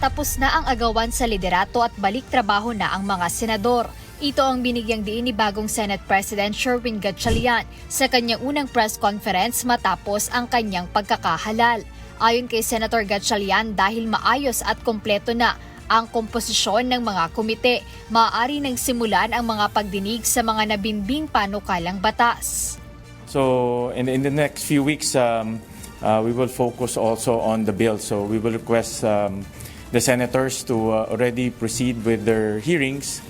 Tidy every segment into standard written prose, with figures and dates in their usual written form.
tapos na ang agawan sa liderato at balik trabaho na ang mga senador. Ito ang binigyang diin ni bagong Senate President Sherwin Gatchalian sa kanyang unang press conference matapos ang kanyang pagkakahalal. Ayon kay Senator Gatchalian, dahil maayos at kompleto na ang komposisyon ng mga komite, maaari nang simulan ang mga pagdinig sa mga nabimbing panukalang batas. So in the next few weeks, we will focus also on the bill. So we will request the senators to already proceed with their hearings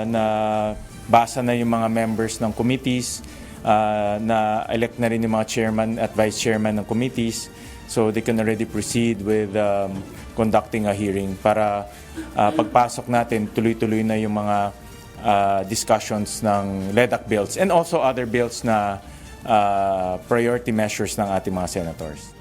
na basa na yung mga members ng committees, na elect na rin yung mga chairman at vice chairman ng committees. So they can already proceed with conducting a hearing para pagpasok natin, tuloy-tuloy na yung mga discussions ng LEDAC bills and also other bills na priority measures ng ating mga senators.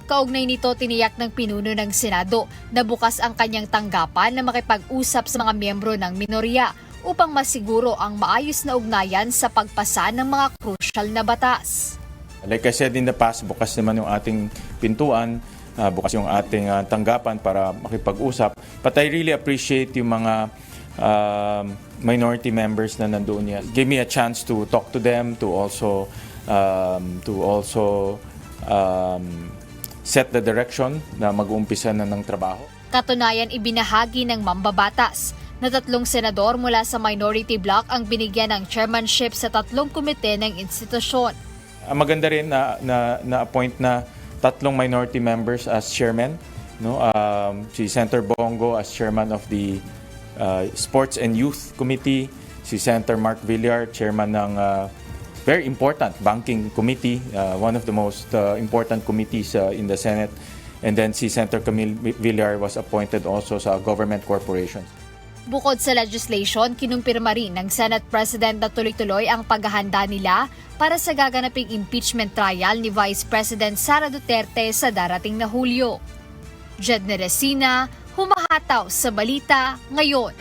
Kaugnay nito, tiniyak ng pinuno ng Senado na bukas ang kanyang tanggapan na makipag-usap sa mga miyembro ng minorya upang masiguro ang maayos na ugnayan sa pagpasa ng mga crucial na batas. Like I said in the past, bukas naman yung ating pintuan, bukas yung ating tanggapan para makipag-usap. But I really appreciate yung mga minority members na nandoon niya. Give me a chance to talk to them, to also set the direction na mag-uumpisa na ng trabaho. Katunayan, ibinahagi ng mambabatas na 3 senador mula sa minority bloc ang binigyan ng chairmanship sa 3 komite ng institusyon. Maganda rin na appoint na 3 minority members as chairman, no? Si Senator Bongo as chairman of the Sports and Youth Committee, si Senator Mark Villar, chairman ng very important banking committee, one of the most important committees in the Senate, and then si Senator Camille Villar was appointed also sa government corporations. Bukod sa legislation, kinumpirma rin ng Senate President na tuloy-tuloy ang paghahanda nila para sa gaganaping impeachment trial ni Vice President Sara Duterte sa darating na Hulyo. Jedne Resina, humahataw sa balita ngayon.